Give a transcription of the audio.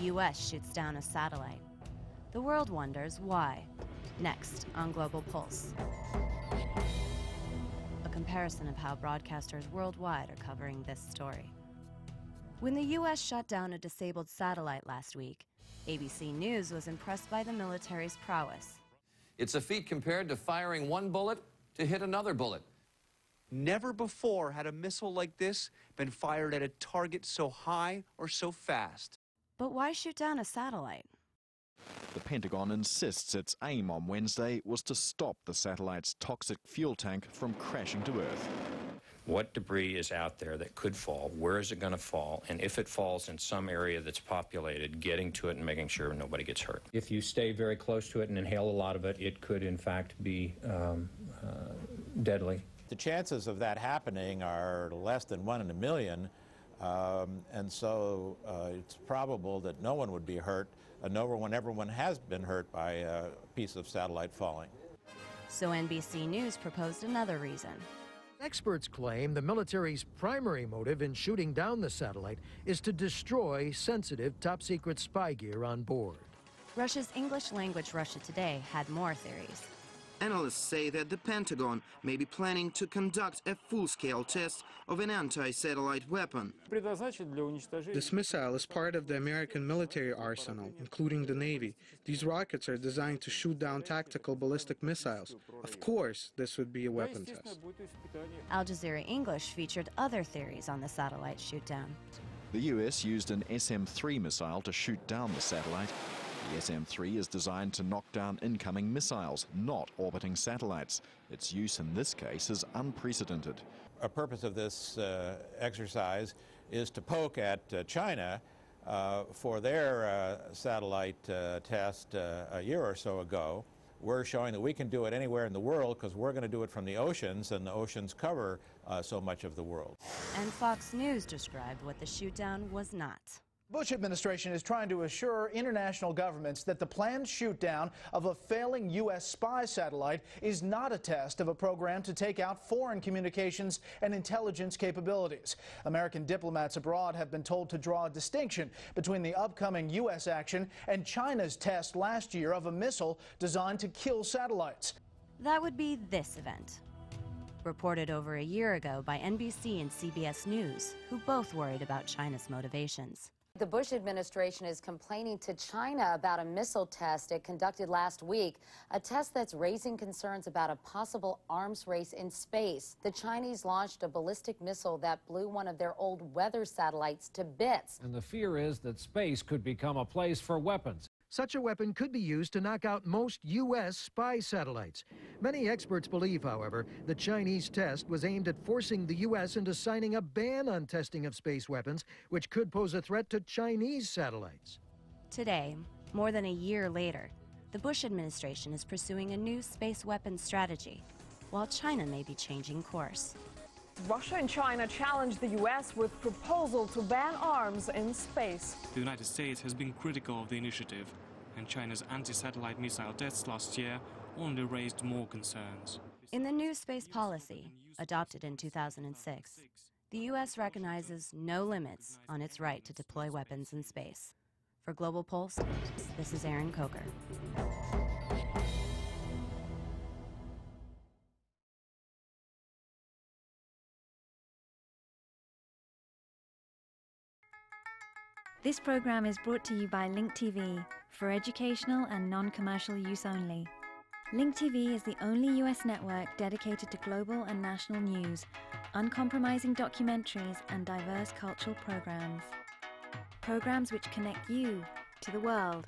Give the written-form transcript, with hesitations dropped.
U.S. shoots down a satellite. The world wonders why. Next on Global Pulse. A comparison of how broadcasters worldwide are covering this story. When the U.S. shot down a disabled satellite last week, ABC News was impressed by the military's prowess. It's a feat compared to firing one bullet to hit another bullet. Never before had a missile like this been fired at a target so high or so fast. But why shoot down a satellite? The Pentagon insists its aim on Wednesday was to stop the satellite's toxic fuel tank from crashing to Earth. What debris is out there that could fall? Where is it going to fall? And if it falls in some area that's populated, getting to it and making sure nobody gets hurt. If you stay very close to it and inhale a lot of it, it could in fact be deadly. The chances of that happening are less than 1 in a million, and so it's probable that no one would be hurt, when everyone has been hurt by a piece of satellite falling. So NBC News proposed another reason. Experts claim the military's primary motive in shooting down the satellite is to destroy sensitive top-secret spy gear on board. Russia's English-language Russia Today had more theories. Analysts say that the Pentagon may be planning to conduct a full-scale test of an anti-satellite weapon. This missile is part of the American military arsenal, including the Navy. These rockets are designed to shoot down tactical ballistic missiles. Of course, this would be a weapon test. Al Jazeera English featured other theories on the satellite shoot-down. The US used an SM-3 missile to shoot down the satellite. The SM-3 is designed to knock down incoming missiles, not orbiting satellites. Its use in this case is unprecedented. A purpose of this exercise is to poke at China for their satellite test a year or so ago. We're showing that we can do it anywhere in the world because we're going to do it from the oceans, and the oceans cover so much of the world. And Fox News described what the shoot-down was not. The Bush administration is trying to assure international governments that the planned shoot-down of a failing U.S. spy satellite is not a test of a program to take out foreign communications and intelligence capabilities. American diplomats abroad have been told to draw a distinction between the upcoming U.S. action and China's test last year of a missile designed to kill satellites. That would be this event. Reported over a year ago by NBC and CBS News, who both worried about China's motivations. The Bush administration is complaining to China about a missile test it conducted last week, a test that's raising concerns about a possible arms race in space. The Chinese launched a ballistic missile that blew one of their old weather satellites to bits. And the fear is that space could become a place for weapons. Such a weapon could be used to knock out most U.S. spy satellites. Many experts believe, however, the Chinese test was aimed at forcing the U.S. into signing a ban on testing of space weapons, which could pose a threat to Chinese satellites. Today, more than a year later, the Bush administration is pursuing a new space weapons strategy, while China may be changing course. Russia and China challenged the U.S. with proposal to ban arms in space. The United States has been critical of the initiative, and China's anti-satellite missile tests last year only raised more concerns. In the new space policy, adopted in 2006, the U.S. recognizes no limits on its right to deploy weapons in space. For Global Pulse, this is Erin Coker. This program is brought to you by Link TV for educational and non-commercial use only. Link TV is the only US network dedicated to global and national news, uncompromising documentaries, and diverse cultural programs. Programs which connect you to the world.